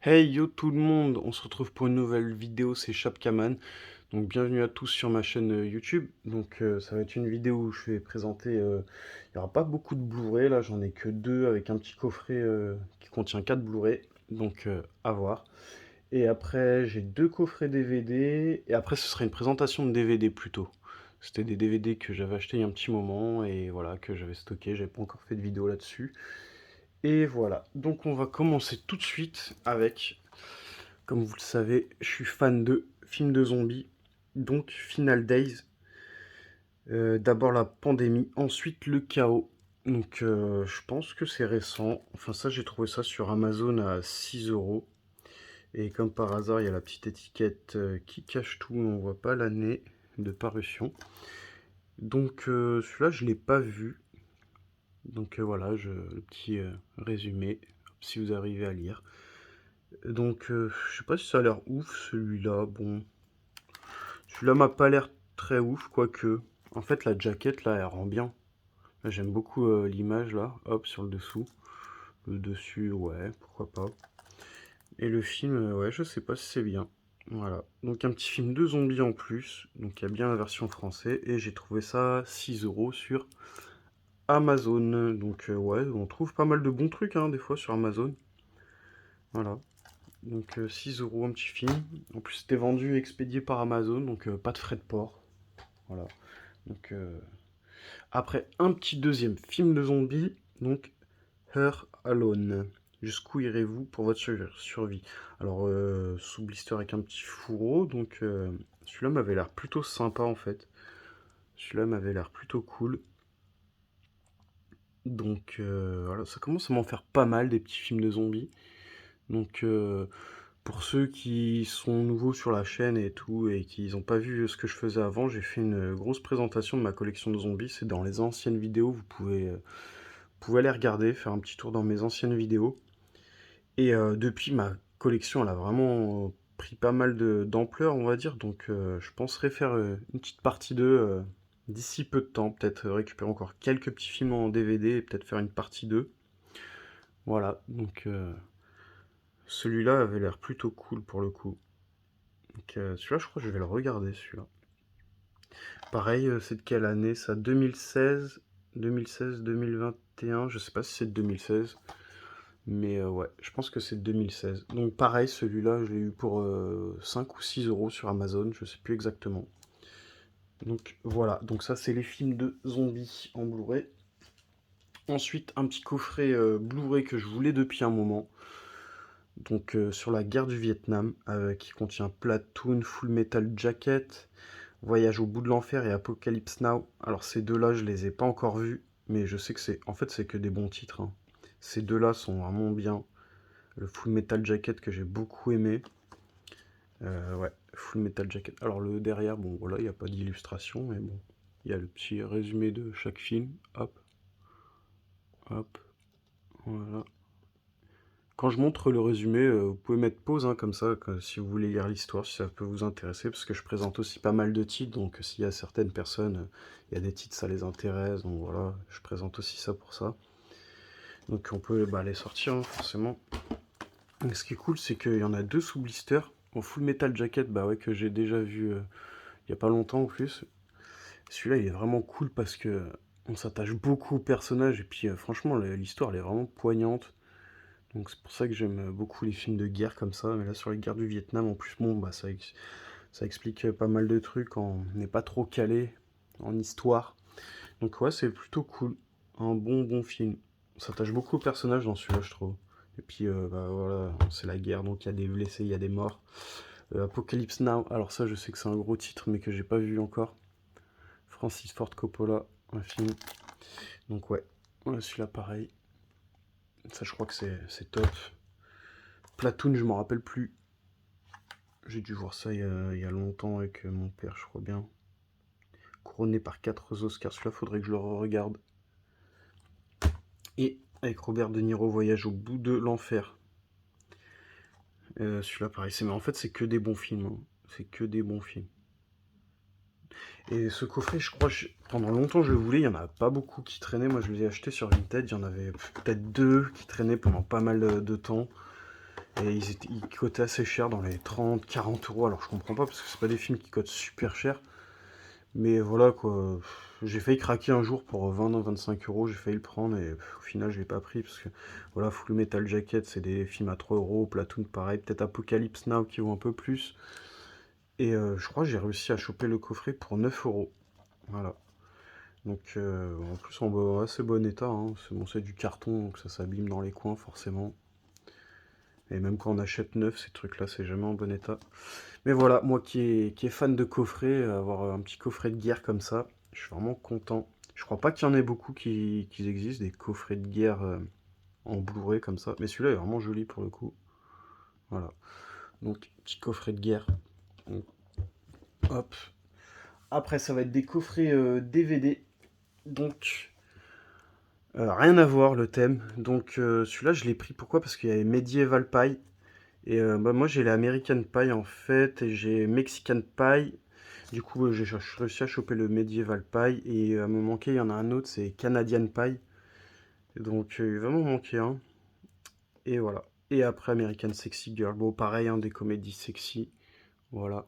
Hey yo tout le monde, on se retrouve pour une nouvelle vidéo, c'est Chapkaman. Donc bienvenue à tous sur ma chaîne YouTube. Ça va être une vidéo où je vais présenter, il n'y aura pas beaucoup de Blu-ray, là j'en ai que deux avec un petit coffret qui contient 4 Blu-ray. À voir. Et après j'ai deux coffrets DVD et après ce sera une présentation de DVD plutôt. C'était des DVD que j'avais acheté il y a un petit moment et voilà que j'avais stocké, j'avais pas encore fait de vidéo là-dessus. Et voilà, donc on va commencer tout de suite avec, comme vous le savez, je suis fan de films de zombies, donc Final Days. D'abord la pandémie, ensuite le chaos. Je pense que c'est récent. Enfin ça j'ai trouvé ça sur Amazon à 6 euros. Et comme par hasard il y a la petite étiquette qui cache tout, on voit pas l'année de parution. Celui-là je l'ai pas vu. Voilà, le petit résumé, si vous arrivez à lire. Je sais pas si ça a l'air ouf celui-là. Bon, celui-là m'a pas l'air très ouf, quoique. En fait, la jaquette là, elle rend bien. Là, j'aime beaucoup l'image là, hop, sur le dessous. Le dessus, ouais, pourquoi pas. Et le film, ouais, je sais pas si c'est bien. Voilà. Donc, un petit film de zombies en plus. Donc, il y a bien la version française. Et j'ai trouvé ça 6 euros sur Amazon. Ouais, on trouve pas mal de bons trucs, hein, des fois sur Amazon. Voilà. 6 euros, un petit film. En plus, c'était vendu et expédié par Amazon, pas de frais de port. Voilà. Donc, euh, Après, un petit deuxième film de zombies, donc Her Alone. Jusqu'où irez-vous pour votre survie? Sous blister avec un petit fourreau, celui-là m'avait l'air plutôt sympa en fait. Celui-là m'avait l'air plutôt cool. Voilà, ça commence à m'en faire pas mal des petits films de zombies. Donc, euh, Pour ceux qui sont nouveaux sur la chaîne et tout, et qui n'ont pas vu ce que je faisais avant, j'ai fait une grosse présentation de ma collection de zombies. C'est dans les anciennes vidéos, vous pouvez aller regarder, faire un petit tour dans mes anciennes vidéos. Depuis, ma collection, elle a vraiment pris pas mal d'ampleur, on va dire. Je penserais faire une petite partie 2 d'ici peu de temps. Peut-être récupérer encore quelques petits films en DVD et peut-être faire une partie 2. Voilà, celui-là avait l'air plutôt cool pour le coup. Celui-là, je crois que je vais le regarder, celui-là. Pareil, c'est de quelle année ça? 2016, 2016, 2021, je sais pas si c'est de 2016, mais ouais, je pense que c'est de 2016. Donc pareil, celui-là, je l'ai eu pour 5 ou 6 euros sur Amazon, je sais plus exactement. Donc voilà, donc ça c'est les films de zombies en Blu-ray. Ensuite, un petit coffret Blu-ray que je voulais depuis un moment. Sur la guerre du Vietnam, qui contient Platoon, Full Metal Jacket, Voyage au bout de l'enfer et Apocalypse Now. Alors ces deux-là, je les ai pas encore vus, mais je sais que c'est que des bons titres, hein. Ces deux-là sont vraiment bien. Le Full Metal Jacket que j'ai beaucoup aimé. Ouais, Full Metal Jacket. Alors le derrière, bon voilà, il n'y a pas d'illustration, mais bon, il y a le petit résumé de chaque film. Hop, hop, voilà. Quand je montre le résumé, vous pouvez mettre pause hein, comme ça, si vous voulez lire l'histoire, si ça peut vous intéresser, parce que je présente aussi pas mal de titres, donc s'il y a certaines personnes, il y a des titres, ça les intéresse, donc voilà, je présente aussi ça pour ça. Donc on peut les sortir, hein, forcément. Et ce qui est cool, c'est qu'il y en a deux sous blister, en Full Metal Jacket, bah ouais, que j'ai déjà vu il y a pas longtemps en plus. Celui-là, il est vraiment cool parce que on s'attache beaucoup au personnage, et puis franchement, l'histoire, elle est vraiment poignante. Donc c'est pour ça que j'aime beaucoup les films de guerre comme ça. Mais là sur les guerres du Vietnam, en plus, bon, ça explique pas mal de trucs. On n'est pas trop calé en histoire. Donc ouais, c'est plutôt cool. Un bon film. On s'attache beaucoup aux personnages dans celui-là, je trouve. Et puis voilà, c'est la guerre, donc il y a des blessés, il y a des morts. Apocalypse Now, alors ça je sais que c'est un gros titre, mais que j'ai pas vu encore. Francis Ford Coppola, un film. Donc ouais, celui-là pareil. Ça je crois que c'est top. Platoon, je m'en rappelle plus. J'ai dû voir ça il y a longtemps avec mon père, je crois bien. Couronné par 4 Oscars, celui-là faudrait que je le regarde. Et avec Robert De Niro, Voyage au bout de l'enfer. Celui-là pareil, mais en fait c'est que des bons films, hein. C'est que des bons films. Et ce coffret, je crois, pendant longtemps je le voulais, il n'y en a pas beaucoup qui traînaient. Moi je l'ai acheté sur Vinted, il y en avait peut-être deux qui traînaient pendant pas mal de temps. Et ils cotaient assez cher dans les 30-40 euros. Alors je comprends pas parce que c'est pas des films qui cotent super cher. Mais voilà quoi. J'ai failli craquer un jour pour 20-25 euros. J'ai failli le prendre et au final je l'ai pas pris parce que voilà, Full Metal Jacket c'est des films à 3 euros. Platoon pareil. Peut-être Apocalypse Now qui vaut un peu plus. Et je crois que j'ai réussi à choper le coffret pour 9 euros. Voilà. Donc en plus en assez bon état, hein. C'est bon, c'est du carton donc ça s'abîme dans les coins forcément. Et même quand on achète neuf, ces trucs-là, c'est jamais en bon état. Mais voilà, moi qui est fan de coffrets, avoir un petit coffret de guerre comme ça, je suis vraiment content. Je crois pas qu'il y en ait beaucoup qui existent, des coffrets de guerre en Blu-ray comme ça. Mais celui-là est vraiment joli pour le coup. Voilà. Donc, petit coffret de guerre. Donc, hop. Après, ça va être des coffrets DVD. Donc, rien à voir le thème. Donc, celui-là, je l'ai pris. Pourquoi? Parce qu'il y avait Medieval Pie. Et bah, moi, j'ai les American Pie en fait. Et j'ai Mexican Pie. Du coup, j'ai réussi à choper le Medieval Pie. Et à me manquer, il y en a un autre, c'est Canadian Pie. Donc, il va m'en manquer un. Et voilà. Et après, American Sexy Girl. Bon, pareil, hein, des comédies sexy. Voilà.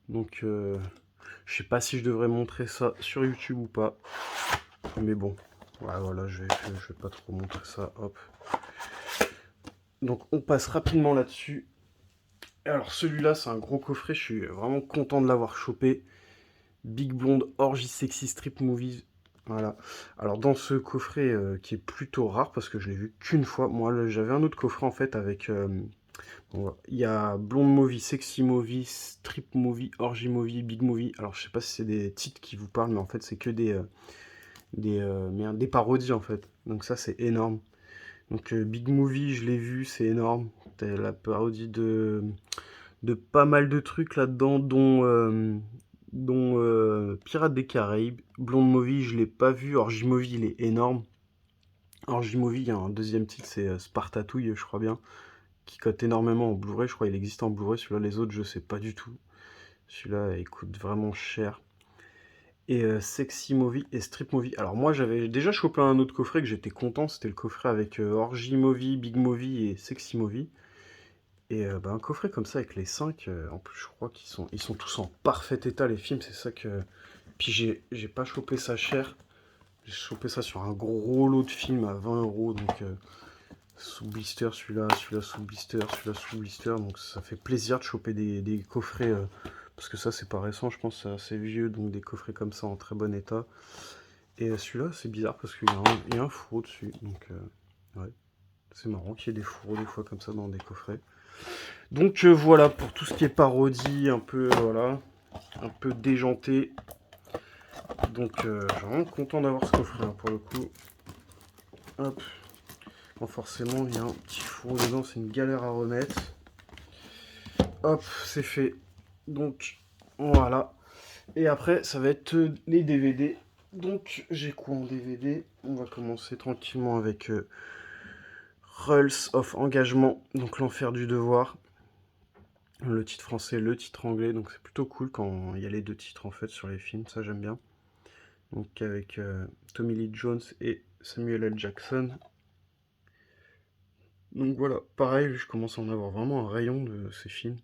Donc, je sais pas si je devrais montrer ça sur YouTube ou pas. Mais bon. Ouais, voilà, je vais pas trop montrer ça. Hop. Donc, on passe rapidement là-dessus. Alors, celui-là, c'est un gros coffret. Je suis vraiment content de l'avoir chopé. Big Blonde Orgy Sexy Strip Movies. Voilà. Alors dans ce coffret qui est plutôt rare parce que je l'ai vu qu'une fois. Moi j'avais un autre coffret en fait avec il y a Blonde Movie, Sexy Movie, Strip Movie, Orgy Movie, Big Movie. Alors je sais pas si c'est des titres qui vous parlent mais en fait c'est que des parodies en fait. Donc ça c'est énorme. Donc Big Movie je l'ai vu, c'est énorme. T'as la parodie de pas mal de trucs là-dedans, dont Pirates des Caraïbes. Blonde Movie, je l'ai pas vu. Orgy Movie, il est énorme. Orgy Movie, il y a un deuxième titre, c'est Spartatouille, je crois bien, qui cote énormément en Blu-ray. Je crois qu'il existe en Blu-ray. Celui-là, les autres, je sais pas du tout. Celui-là, il coûte vraiment cher. Et Sexy Movie et Strip Movie. Alors moi, j'avais déjà chopé un autre coffret que j'étais content. C'était le coffret avec Orgy Movie, Big Movie et Sexy Movie. Et bah, un coffret comme ça avec les 5, en plus je crois qu'ils sont tous en parfait état les films, c'est ça que... Puis j'ai pas chopé ça cher, j'ai chopé ça sur un gros lot de films à 20 euros, donc sous blister celui-là sous blister, celui-là sous blister, donc ça fait plaisir de choper des coffrets, parce que ça c'est pas récent, je pense que c'est assez vieux, donc des coffrets comme ça en très bon état. Et celui-là c'est bizarre parce qu'il y a un fourreau dessus, donc ouais, c'est marrant qu'il y ait des fourreaux des fois comme ça dans des coffrets. Donc voilà, pour tout ce qui est parodie, un peu voilà, un peu déjanté. Donc je suis vraiment content d'avoir ce coffret hein, pour le coup. Hop. Bon, forcément, il y a un petit fourreau dedans, c'est une galère à remettre. Hop, c'est fait. Donc voilà. Et après, ça va être les DVD. Donc j'ai quoi en DVD? On va commencer tranquillement avec Rules of Engagement, donc l'enfer du devoir. Le titre français, le titre anglais, donc c'est plutôt cool quand il y a les deux titres en fait sur les films, ça j'aime bien. Donc avec Tommy Lee Jones et Samuel L. Jackson. Donc voilà, pareil, je commence à en avoir vraiment un rayon de ces films.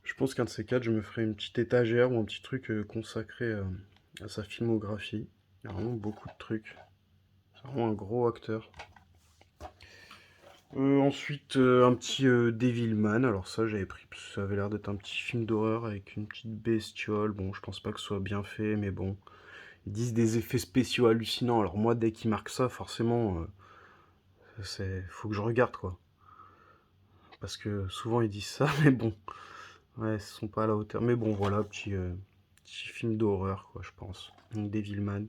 Je pense qu'un de ces quatre, je me ferai une petite étagère ou un petit truc consacré à sa filmographie. Il y a vraiment beaucoup de trucs. C'est vraiment un gros acteur. Ensuite, un petit Devilman. Alors ça, j'avais pris, parce que ça avait l'air d'être un petit film d'horreur avec une petite bestiole. Bon, je pense pas que ce soit bien fait, mais bon. Ils disent des effets spéciaux hallucinants. Alors moi, dès qu'ils marquent ça, forcément, faut que je regarde, quoi. Parce que souvent, ils disent ça, mais bon. Ouais, ils sont pas à la hauteur. Mais bon, voilà, petit film d'horreur, quoi, je pense. Donc, Devilman.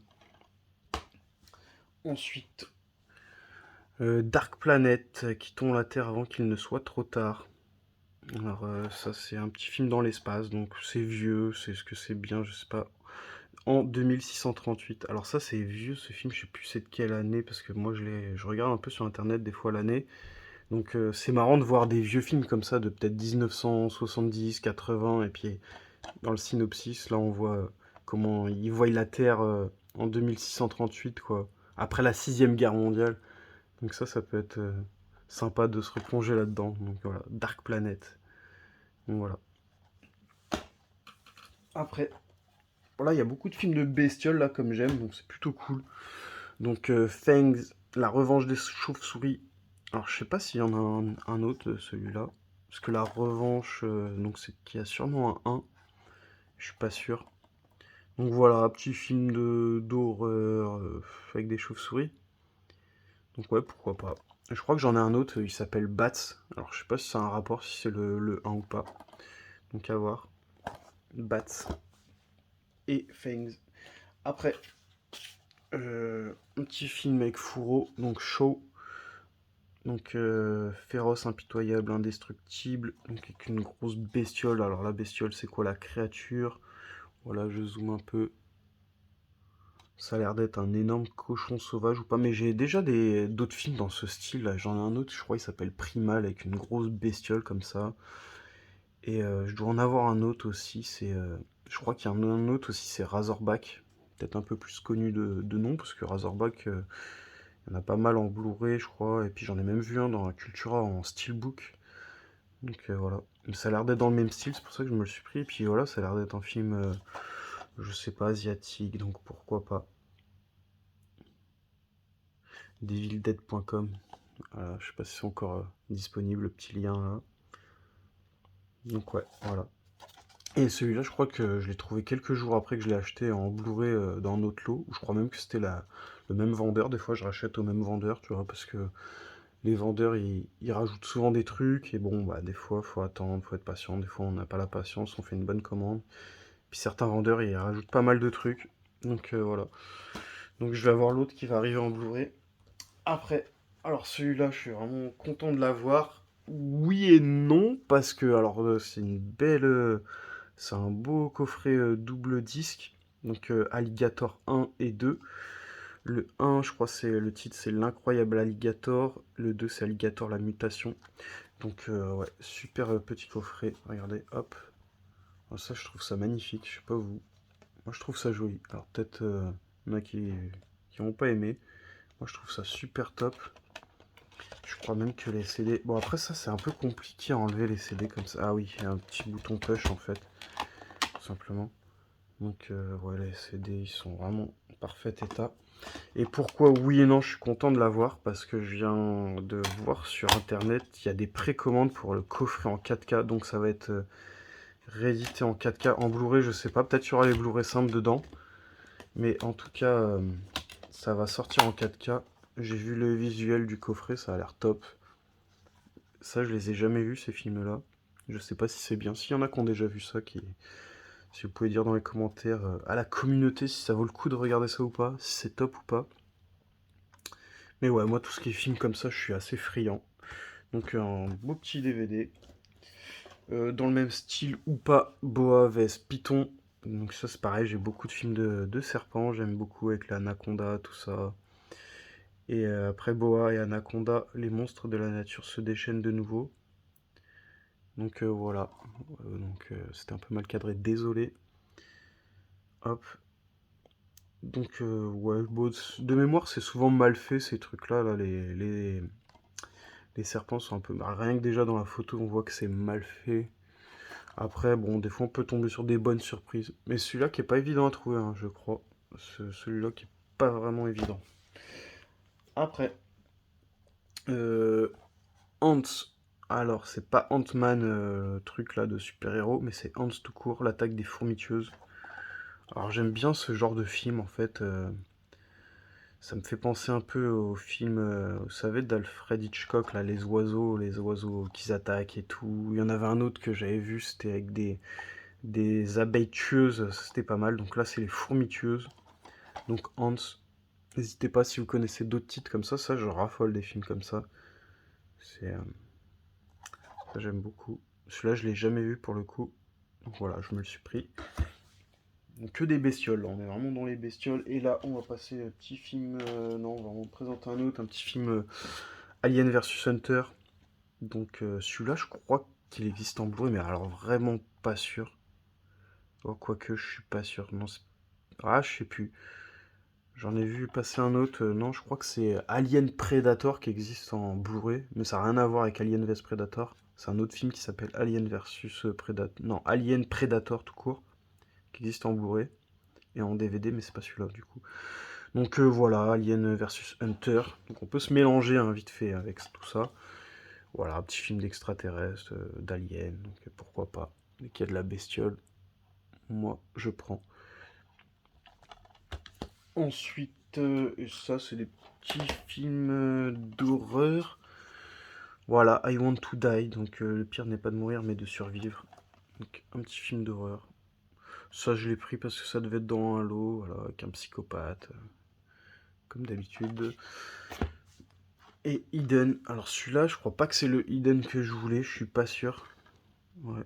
Ensuite, Dark Planet, quittons la Terre avant qu'il ne soit trop tard. Alors, ça, c'est un petit film dans l'espace, donc c'est vieux, c'est ce que c'est bien, je sais pas. En 2638. Alors ça, c'est vieux, ce film, je sais plus c'est de quelle année, parce que moi, je regarde un peu sur Internet des fois l'année. Donc c'est marrant de voir des vieux films comme ça, de peut-être 1970, 80, et puis dans le synopsis, là, on voit comment ils voient la Terre en 2638, quoi, après la 6e guerre mondiale. Donc ça peut être sympa de se replonger là-dedans. Donc voilà, Dark Planet. Donc voilà. Après, voilà, il y a beaucoup de films de bestioles là comme j'aime, donc c'est plutôt cool. Donc Fangs, La Revanche des Chauves-souris. Alors je sais pas s'il y en a un autre celui-là. Parce que La Revanche, donc c'est qu'il y a sûrement un 1. Je suis pas sûr. Donc voilà, un petit film d'horreur avec des chauves-souris. Donc ouais, pourquoi pas. Je crois que j'en ai un autre, il s'appelle Bats. Alors je sais pas si c'est un rapport, si c'est le 1 ou pas. Donc à voir. Bats et Fangs. Après, un petit film avec Fourreau, donc Show. Donc féroce, impitoyable, indestructible. Donc avec une grosse bestiole. Alors la bestiole, c'est quoi la créature? Voilà, je zoome un peu. Ça a l'air d'être un énorme cochon sauvage ou pas, mais j'ai déjà d'autres films dans ce style là. J'en ai un autre, je crois, il s'appelle Primal avec une grosse bestiole comme ça. Et je dois en avoir un autre aussi, je crois qu'il y en a un autre aussi, c'est Razorback. Peut-être un peu plus connu de nom, parce que Razorback, il y en a pas mal en Blu-ray, je crois. Et puis j'en ai même vu un dans la Cultura en steelbook. Donc voilà. Mais ça a l'air d'être dans le même style, c'est pour ça que je me le suis pris. Et puis voilà, ça a l'air d'être un film, je sais pas, asiatique, donc pourquoi pas. Devildead.com. Voilà, je sais pas si c'est encore disponible, le petit lien là. Donc ouais, voilà. Et celui-là, je crois que je l'ai trouvé quelques jours après que je l'ai acheté en Blu-ray dans un autre lot. Je crois même que c'était le même vendeur. Des fois, je rachète au même vendeur, tu vois, parce que les vendeurs, ils rajoutent souvent des trucs. Et bon, bah, des fois, faut attendre, faut être patient. Des fois, on n'a pas la patience, on fait une bonne commande. Puis certains vendeurs, ils rajoutent pas mal de trucs. Donc voilà. Donc je vais avoir l'autre qui va arriver en Blu-ray. Après, alors celui-là, je suis vraiment content de l'avoir. Oui et non, parce que alors c'est une belle, c'est un beau coffret double disque. Donc Alligator 1 et 2. Le 1, je crois, c'est le titre, c'est L'incroyable Alligator. Le 2, c'est Alligator la mutation. Donc ouais, super petit coffret. Regardez, hop. Alors, ça, je trouve ça magnifique. Je sais pas vous. Moi, je trouve ça joli. Alors peut-être il y en a qui vont pas aimer. Moi, je trouve ça super top. Je crois même que les CD... Bon, après ça, c'est un peu compliqué à enlever les CD comme ça. Ah oui, il y a un petit bouton push en fait, tout simplement. Donc, ouais, les CD, ils sont vraiment en parfait état. Et pourquoi oui et non, je suis content de l'avoir, parce que je viens de voir sur Internet, il y a des précommandes pour le coffret en 4K, donc ça va être réédité en 4K. En Blu-ray, je sais pas, peut-être il y aura les Blu-ray simples dedans. Mais en tout cas, ça va sortir en 4K. J'ai vu le visuel du coffret, ça a l'air top. Ça, je les ai jamais vus, ces films-là. Je sais pas si c'est bien. S'il y en a qui ont déjà vu ça, si vous pouvez dire dans les commentaires à la communauté si ça vaut le coup de regarder ça ou pas, si c'est top ou pas. Mais ouais, moi, tout ce qui est film comme ça, je suis assez friand. Donc, un beau petit DVD. Dans le même style ou pas, Boa vs Python. Donc, ça, c'est pareil, j'ai beaucoup de films de serpents. J'aime beaucoup avec l'anaconda, tout ça. Et après Boa et Anaconda, les monstres de la nature se déchaînent de nouveau. Donc voilà, c'était un peu mal cadré, désolé. Hop. Donc ouais, bon, de mémoire c'est souvent mal fait ces trucs-là, là, les serpents sont un peu... bah, rien que déjà dans la photo on voit que c'est mal fait. Après bon, des fois on peut tomber sur des bonnes surprises. Mais celui-là qui est pas évident à trouver, hein, je crois. Celui-là qui est pas vraiment évident. Après, euh, Ants. Alors, c'est pas Ant-Man, truc là de super-héros, mais c'est Ants tout court, l'attaque des fourmitueuses. Alors, j'aime bien ce genre de film en fait. Ça me fait penser un peu au film, vous savez, d'Alfred Hitchcock, là, les oiseaux qui attaquent et tout. Il y en avait un autre que j'avais vu, c'était avec des abeilles tueuses, c'était pas mal. Donc là, c'est les fourmitueuses. Donc Ants. N'hésitez pas si vous connaissez d'autres titres comme ça, je raffole des films comme ça. C'est, ça j'aime beaucoup. Celui-là, je l'ai jamais vu pour le coup. Donc voilà, je me le suis pris. Donc, que des bestioles, là. On est vraiment dans les bestioles. Et là, on va passer un petit film. Non, on va en présenter un autre, un petit film Alien versus Hunter. Donc celui-là, je crois qu'il existe en Blu-ray, mais alors vraiment pas sûr. Oh, quoique, je suis pas sûr. Non, ah, je sais plus. J'en ai vu passer un autre, non, je crois que c'est Alien Predator qui existe en Blu-ray, mais ça n'a rien à voir avec Alien vs Predator. C'est un autre film qui s'appelle Alien versus Predator. Non, Alien Predator tout court, qui existe en Blu-ray et en DVD, mais c'est pas celui-là du coup. Donc voilà, Alien versus Hunter. Donc on peut se mélanger hein, vite fait avec tout ça. Voilà, un petit film d'extraterrestre, d'alien, donc pourquoi pas. Dès qu'il y a de la bestiole, moi je prends. Ensuite, et ça c'est des petits films d'horreur. Voilà, I Want to Die, donc le pire n'est pas de mourir mais de survivre. Donc un petit film d'horreur. Ça je l'ai pris parce que ça devait être dans un lot, voilà, avec un psychopathe, comme d'habitude. Et Eden, alors celui-là je crois pas que c'est le Eden que je voulais, je suis pas sûr. Ouais,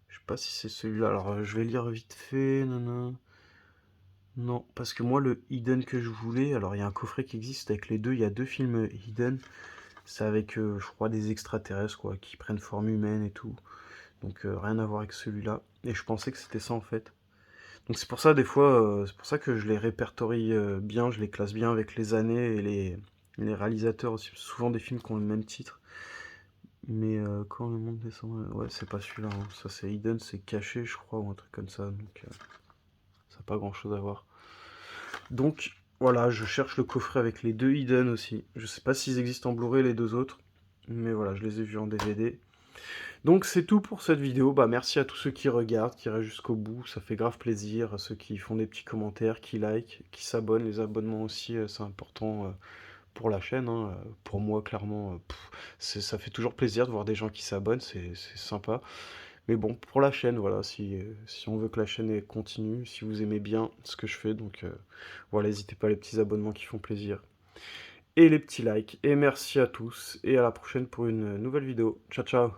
je sais pas si c'est celui-là, alors je vais lire vite fait, nanana. Non, parce que moi le Eden que je voulais, alors il y a un coffret qui existe avec les deux, il y a deux films Eden. C'est avec, je crois, des extraterrestres, quoi, qui prennent forme humaine et tout. Donc rien à voir avec celui-là. Et je pensais que c'était ça en fait. Donc c'est pour ça, des fois, c'est pour ça que je les répertorie bien, je les classe bien avec les années et les réalisateurs aussi. Souvent des films qui ont le même titre. Mais quand le monde descend... ouais, c'est pas celui-là. Hein. Ça c'est Hidden, c'est caché, je crois, ou un truc comme ça. Donc ça n'a pas grand-chose à voir. Donc voilà, je cherche le coffret avec les deux Hidden aussi. Je sais pas s'ils existent en Blu-ray les deux autres. Mais voilà, je les ai vus en DVD. Donc c'est tout pour cette vidéo. Bah, merci à tous ceux qui regardent, qui restent jusqu'au bout. Ça fait grave plaisir. À ceux qui font des petits commentaires, qui like, qui s'abonnent. Les abonnements aussi, c'est important pour la chaîne. Hein. Pour moi, clairement, ça fait toujours plaisir de voir des gens qui s'abonnent. C'est sympa. Mais bon, pour la chaîne, voilà, si on veut que la chaîne continue, si vous aimez bien ce que je fais, donc voilà, n'hésitez pas les petits abonnements qui font plaisir. Et les petits likes. Et merci à tous. Et à la prochaine pour une nouvelle vidéo. Ciao, ciao.